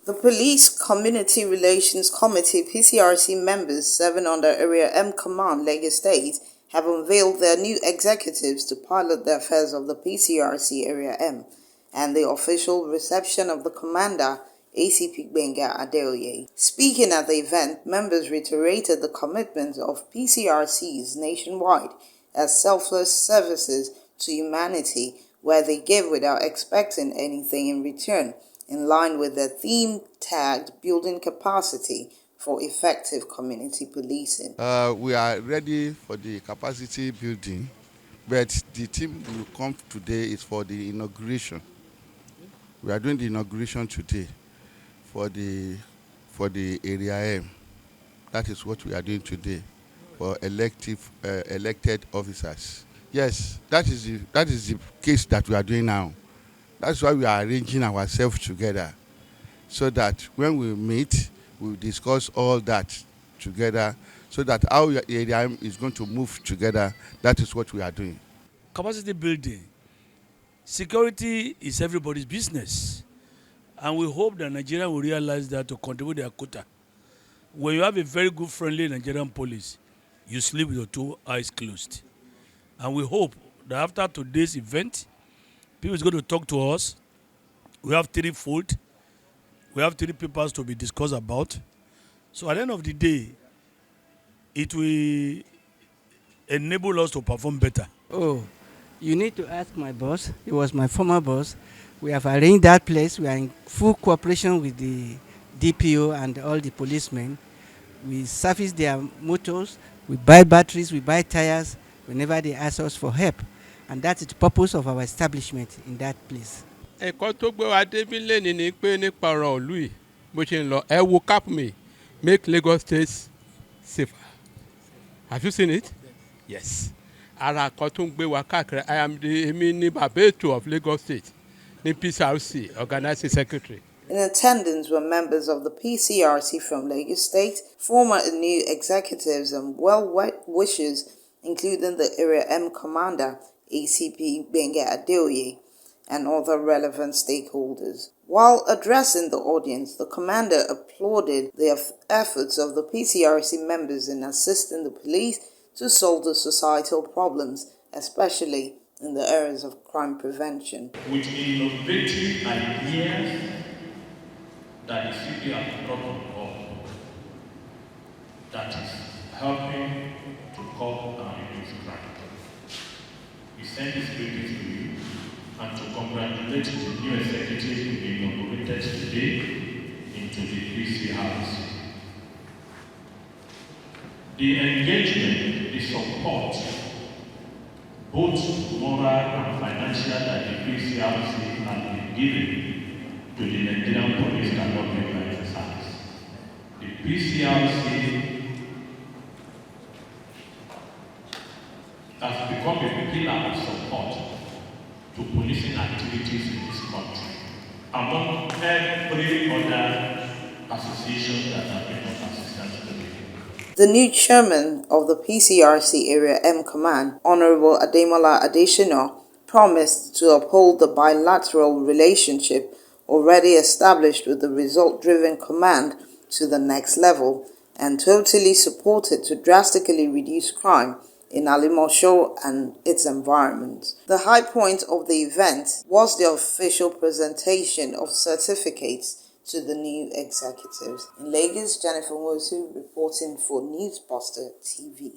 The Police Community Relations Committee PCRC members serving under Area M Command, Lagos State, have unveiled their new executives to pilot the affairs of the PCRC Area M and the official reception of the commander, ACP Gbenga Adeoye. Speaking at the event, members reiterated the commitment of PCRCs nationwide as selfless services to humanity, where they give without expecting anything in return, in line with their theme tagged Building Capacity for Effective Community Policing. We are ready for the capacity building, but the team will come today is for the inauguration. We are doing the inauguration today for the Area M. That is what we are doing today for elected officers. Yes, that is the case that we are doing now. That's why we are arranging ourselves together, so that when we meet, we'll discuss all that together, so that our area is going to move together. That is what we are doing. Capacity building. Security is everybody's business. And we hope that Nigeria will realize that to contribute their quota. When you have a very good, friendly Nigerian police, you sleep with your two eyes closed. And we hope that after today's event, people is going to talk to us. We have 3 fold. We have 3 papers to be discussed about. So at the end of the day, it will enable us to perform better. Oh, you need to ask my boss. He was my former boss. We have arranged that place. We are in full cooperation with the DPO and all the policemen. We service their motors. We buy batteries. We buy tires whenever they ask us for help. And that's the purpose of our establishment in that place. Ẹ̀kọ́ tó gbé wa débí lẹ́ni ni pé nípa ọ̀rọ̀ ìlú yìí bó ṣe ń lọ ẹ wo CAPME make Lagos State safer. Have you seen it? Yes. Ara kan tó ń gbé wa káàkiri èmi ni bàbá ètò of Lagos State ní PCRC organizing secretary. In attendance were members of the PCRC from Lagos State, former and new executives and well-wishers, including the Area M Commander, ACP Gbenga Adeoye, and other relevant stakeholders. While addressing the audience, the commander applauded the efforts of the PCRC members in assisting the police to solve the societal problems, especially in the areas of crime prevention. With innovative ideas that the city has brought on board, that is helping to curb and reduce crime. We send this greetings to you and to congratulate the new executive to be inaugurated today into the PCRC. The engagement, the support, both moral and financial, that the PCRC has been given to the Nigerian police cannot be emphasized. The PCRC has become a pillar of support to policing activities in this country, among every other association that have been of assistance to me. The new chairman of the PCRC Area M Command, Honorable Ademola Adesina, promised to uphold the bilateral relationship already established with the result-driven command to the next level, and totally supported to drastically reduce crime in Alimosho and its environment. The high point of the event was the official presentation of certificates to the new executives. In Lagos, Jennifer Mosu reporting for Newsbuster TV.